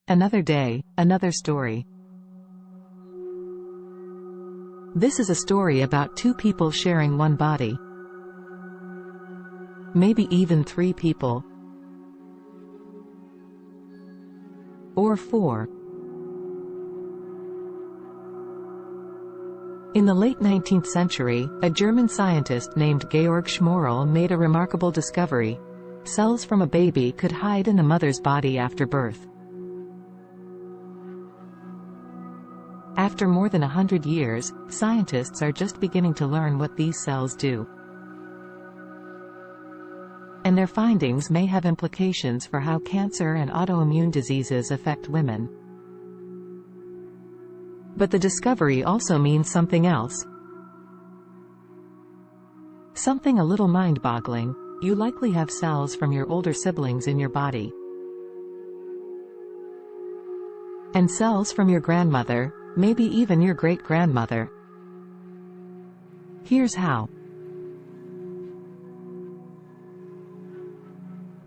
Another day, another story. This is a story about two people sharing one body. Maybe even three people. Or four. In the late 19th century, a German scientist named Georg Schmorell made a remarkable discovery. Cells from a baby could hide in the mother's body after birth. After more than 100 years, scientists are just beginning to learn what these cells do. And their findings may have implications for how cancer and autoimmune diseases affect women. But the discovery also means something else. Something a little mind-boggling. You likely have cells from your older siblings in your body. And cells from your grandmother, maybe even your great-grandmother. Here's how.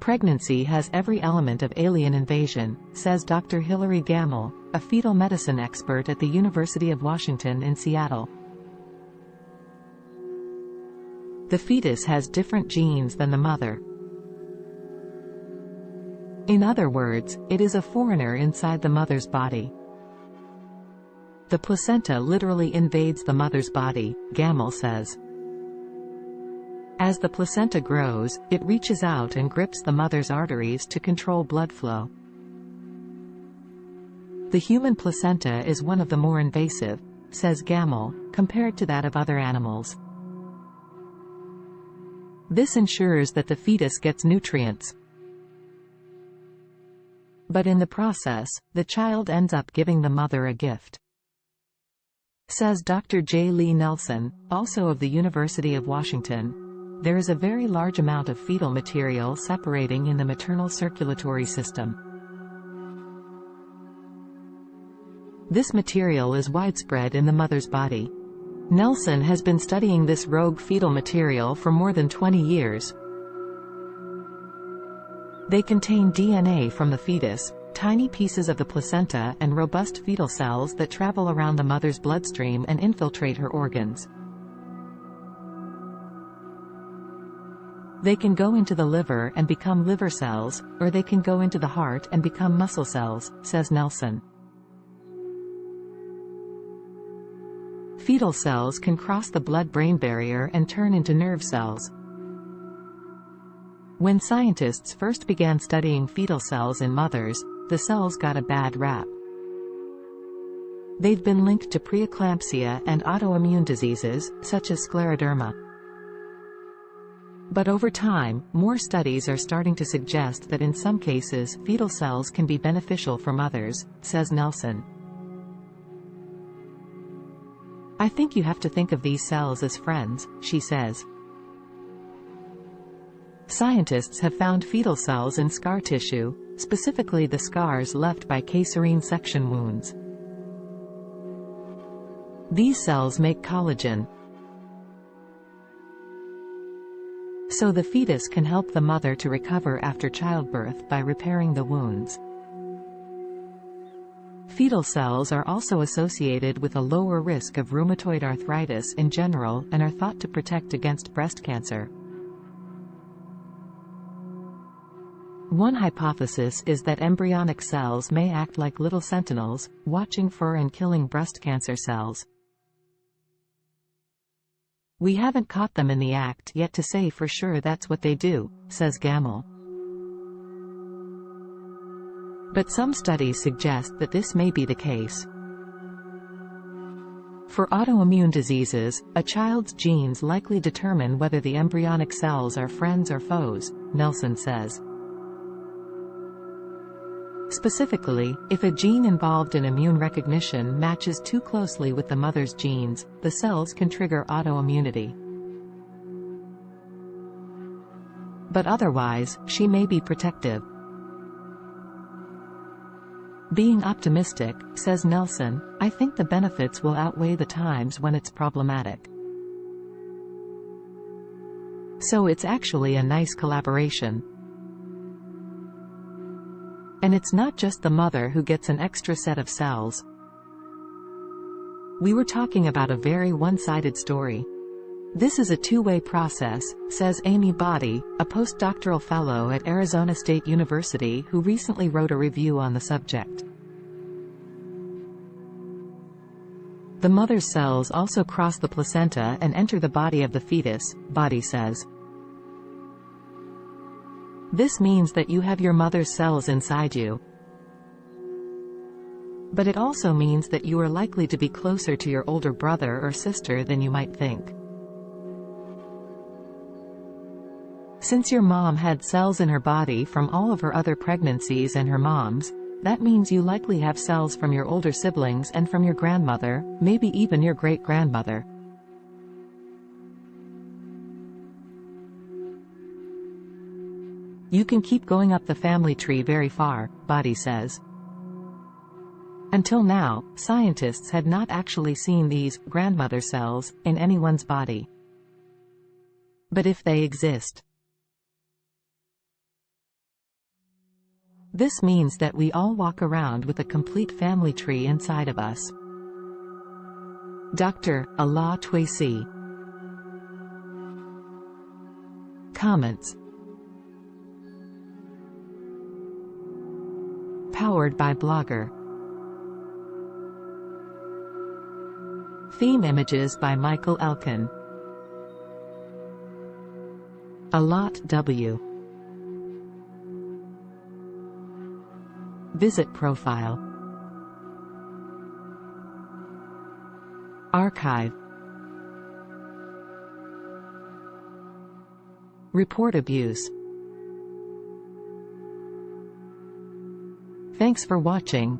Pregnancy has every element of alien invasion, says Dr. Hilary Gamble, a fetal medicine expert at the University of Washington in Seattle. The fetus has different genes than the mother. In other words, it is a foreigner inside the mother's body. The placenta literally invades the mother's body, Gamble says. As the placenta grows, it reaches out and grips the mother's arteries to control blood flow. The human placenta is one of the more invasive, says Gamble, compared to that of other animals. This ensures that the fetus gets nutrients. But in the process, the child ends up giving the mother a gift. Says Dr. J. Lee Nelson, also of the University of Washington, there is a very large amount of fetal material separating in the maternal circulatory system. This material is widespread in the mother's body. Nelson has been studying this rogue fetal material for more than 20 years. They contain DNA from the fetus, tiny pieces of the placenta, and robust fetal cells that travel around the mother's bloodstream and infiltrate her organs. They can go into the liver and become liver cells, or they can go into the heart and become muscle cells, says Nelson. Fetal cells can cross the blood-brain barrier and turn into nerve cells. When scientists first began studying fetal cells in mothers, the cells got a bad rap. They've been linked to preeclampsia and autoimmune diseases, such as scleroderma. But over time, more studies are starting to suggest that in some cases fetal cells can be beneficial for mothers, says Nelson. I think you have to think of these cells as friends, she says. Scientists have found fetal cells in scar tissue, specifically the scars left by caesarean section wounds. These cells make collagen, so the fetus can help the mother to recover after childbirth by repairing the wounds. Fetal cells are also associated with a lower risk of rheumatoid arthritis in general and are thought to protect against breast cancer. One hypothesis is that embryonic cells may act like little sentinels, watching for and killing breast cancer cells. We haven't caught them in the act yet to say for sure that's what they do, says Gamble. But some studies suggest that this may be the case. For autoimmune diseases, a child's genes likely determine whether the embryonic cells are friends or foes, Nelson says. Specifically, if a gene involved in immune recognition matches too closely with the mother's genes, the cells can trigger autoimmunity. But otherwise, she may be protective. Being optimistic, says Nelson, I think the benefits will outweigh the times when it's problematic. So it's actually a nice collaboration. And it's not just the mother who gets an extra set of cells. We were talking about a very one-sided story. This is a two-way process, says Amy Boddy, a postdoctoral fellow at Arizona State University who recently wrote a review on the subject. The mother's cells also cross the placenta and enter the body of the fetus, Boddy says. This means that you have your mother's cells inside you. But it also means that you are likely to be closer to your older brother or sister than you might think. Since your mom had cells in her body from all of her other pregnancies and her mom's, that means you likely have cells from your older siblings and from your grandmother, maybe even your great-grandmother. You can keep going up the family tree very far, Boddy says. Until now, scientists had not actually seen these grandmother cells in anyone's body. But if they exist, this means that we all walk around with a complete family tree inside of us. Dr. Allah Twaisi comments. Powered by Blogger. Theme images by Michael Elkin. Alot W. Visit profile. Archive. Report abuse. Thanks for watching.